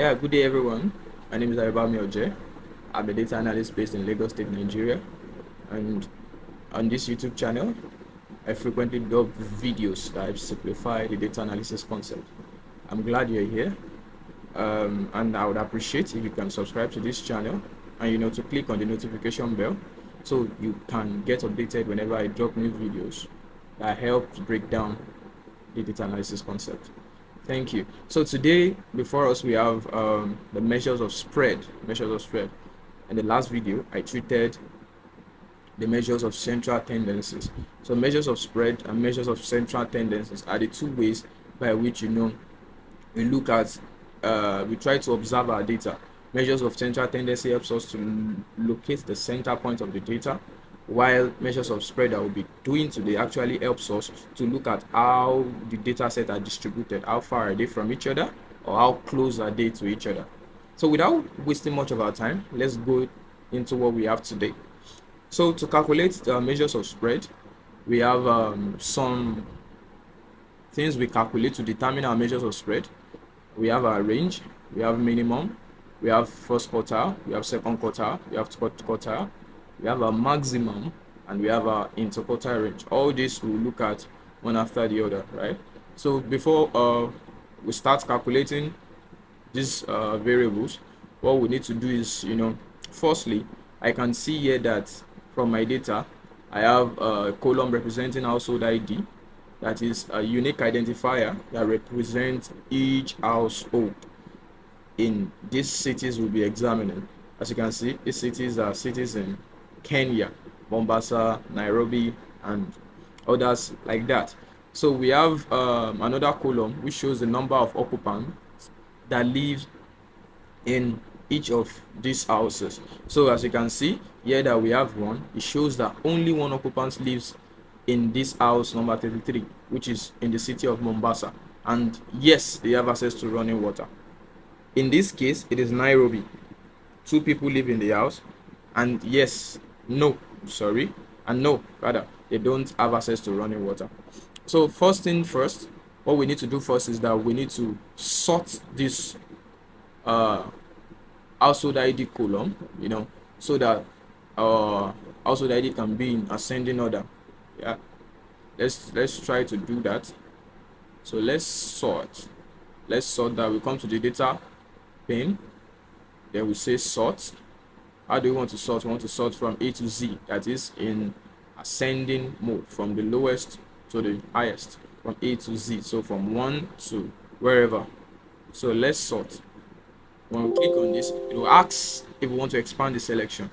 Yeah, good day everyone. My name is Aribami Oje. I'm a data analyst based in Lagos State, Nigeria. And on this YouTube channel, I frequently drop videos that simplify the data analysis concept. I'm glad you're here. And I would appreciate if you can subscribe to this channel and to click on the notification bell so you can get updated whenever I drop new videos that help to break down the data analysis concept. Thank you. So today before us we have the measures of spread. In the last video, I treated the measures of central tendencies. So measures of spread and measures of central tendencies are the two ways by which we look at we try to observe our data. Measures of central tendency helps us to locate the center point of the data, while measures of spread that we'll be doing today actually helps us to look at how the data set are distributed, how far are they from each other, or how close are they to each other. So without wasting much of our time, let's go into what we have today. So to calculate the measures of spread, we have some things we calculate to determine our measures of spread. We have our range, we have minimum, we have first quartile, we have second quartile, we have third quartile, we have our maximum, and we have our interquartile range. All this we'll look at one after the other, right? So before we start calculating these variables, what we need to do is, firstly, I can see here that from my data, I have a column representing household ID, that is a unique identifier that represents each household in these cities we'll be examining. As you can see, these cities are cities in Kenya, Mombasa, Nairobi, and others like that. So we have another column which shows the number of occupants that live in each of these houses. So as you can see here that we have one, it shows that only one occupant lives in this house number 33, which is in the city of Mombasa. And yes, they have access to running water. In this case, it is Nairobi. Two people live in the house, and yes, no, sorry, and no, rather, they don't have access to running water. So first thing first, what we need to do first is that we need to sort this household ID column, so that our household ID can be in ascending order. Yeah, let's try to do that. So let's sort that. We come to the data pane, then we say sort. How do we want to sort? We want to sort from A to Z, that is in ascending mode, from the lowest to the highest, from A to Z, so from 1 to wherever. So let's sort. When we click on this, it will ask if we want to expand the selection.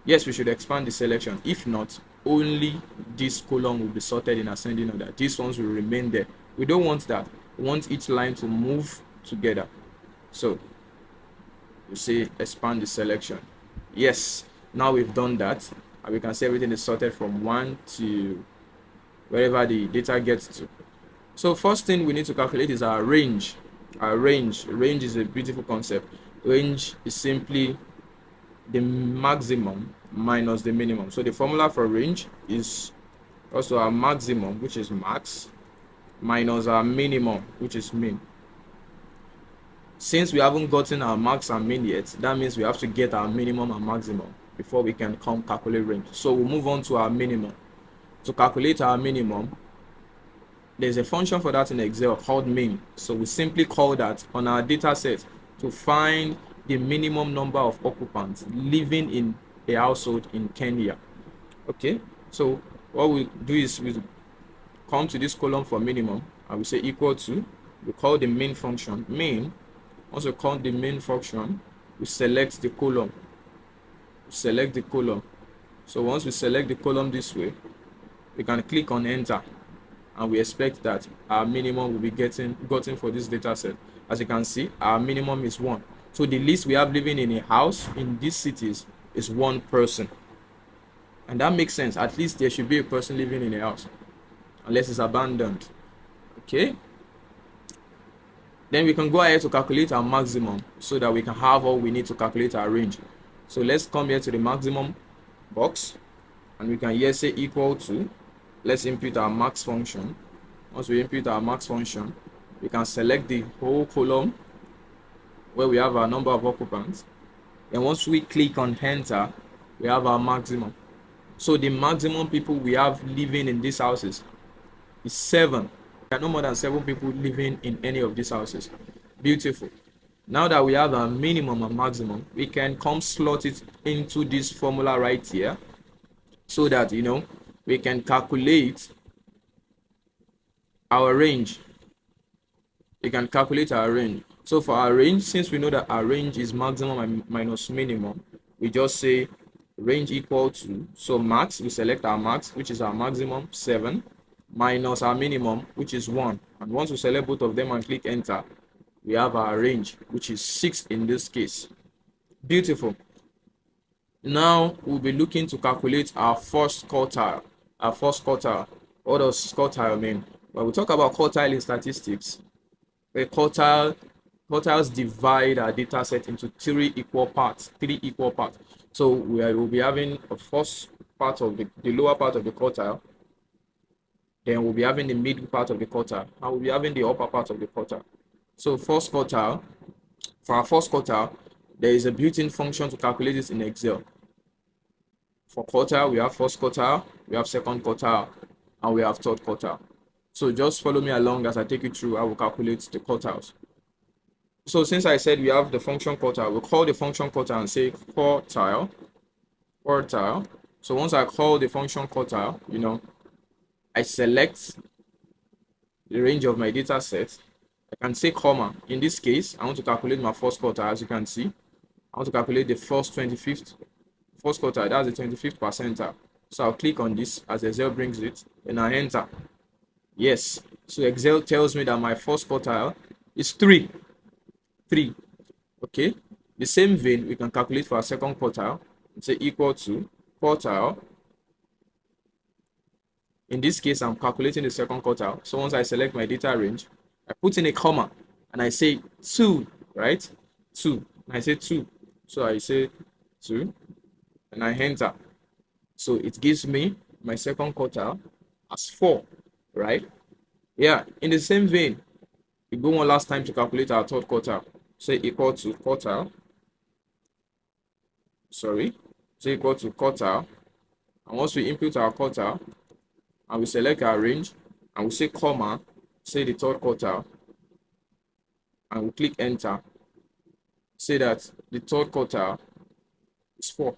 Yes, we should expand the selection. If not, only this column will be sorted in ascending order. These ones will remain there. We don't want that. We want each line to move together. So you say expand the selection. Yes, now we've done that, and we can see everything is sorted from 1 to wherever the data gets to. So first thing we need to calculate is our range. Range is a beautiful concept. Range is simply the maximum minus the minimum. So the formula for range is also our maximum, which is max, minus our minimum, which is min. Since we haven't gotten our max and min yet, that means we have to get our minimum and maximum before we can come calculate range. So we'll move on to our minimum. To calculate our minimum, there's a function for that in Excel called min. So we simply call that on our data set to find the minimum number of occupants living in a household in Kenya. Okay, so what we do is we come to this column for minimum and we say equal to, we call the main function main. Once we call the main function, we select the column. So once we select the column this way, we can click on enter, and we expect that our minimum will be gotten for this data set. As you can see, our minimum is 1. So the least we have living in a house in these cities is 1 person. And that makes sense. At least there should be a person living in a house, unless it's abandoned. Okay. Then we can go ahead to calculate our maximum so that we can have all we need to calculate our range. So let's come here to the maximum box, and we can here say equal to, let's input our max function. Once we input our max function, we can select the whole column where we have our number of occupants. And once we click on enter, we have our maximum. So the maximum people we have living in these houses is 7. There are no more than 7 people living in any of these houses. Beautiful. Now that we have a minimum and maximum, we can come slot it into this formula right here, so that we can calculate our range. We can calculate our range. So for our range, since we know that our range is maximum and minus minimum, we just say range equal to, so max, we select our max, which is our maximum, 7, minus our minimum, which is 1. And once we select both of them and click enter, we have our range, which is 6 in this case. Beautiful. Now we'll be looking to calculate our first quartile. Our first quartile. What does quartile mean? When we talk about quartile in statistics, the quartiles divide our data set into 3 equal parts. So we will be having a first part of the lower part of the quartile, then we'll be having the middle part of the quartile, and we'll be having the upper part of the quartile. So first quartile, for our first quartile, there is a built-in function to calculate this in Excel. For quartile, we have first quartile, we have second quartile, and we have third quartile. So just follow me along as I take you through how we calculate the quartiles. So since I said we have the function quartile, we'll call the function quartile and say quartile. So once I call the function quartile, I select the range of my data set. I can say comma. In this case, I want to calculate my first quartile. As you can see, I want to calculate the first quartile. That's the 25th percentile. So I'll click on this as Excel brings it, and I enter. Yes. So Excel tells me that my first quartile is 3. Okay. The same vein, we can calculate for our second quartile. Say equal to quartile. In this case, I'm calculating the second quartile. So once I select my data range, I put in a comma and I say 2, right? 2. And I say 2. So I say 2 and I enter. So it gives me my second quartile as 4, right? Yeah. In the same vein, we go one last time to calculate our third quartile. Say equal to quartile. Say equal to quartile. And once we input our quartile, and we select our range, and we say comma, say the third quartile, and we click enter, say that the third quartile is 4,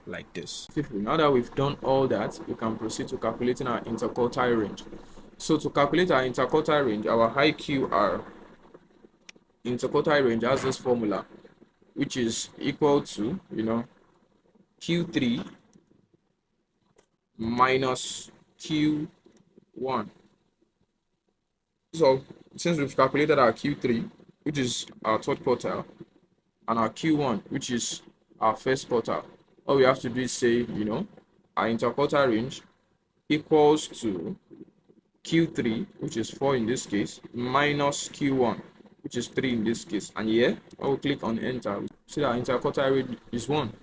like this. Now that we've done all that, we can proceed to calculating our interquartile range. So to calculate our interquartile range, our IQR interquartile range has this formula, which is equal to, Q3 minus Q1. So since we've calculated our Q3, which is our third quartile, and our Q1, which is our first quartile, all we have to do is say, our interquartile range equals to Q3, which is 4 in this case, minus Q1, which is 3 in this case. And here, I will click on enter. See that interquartile range is 1.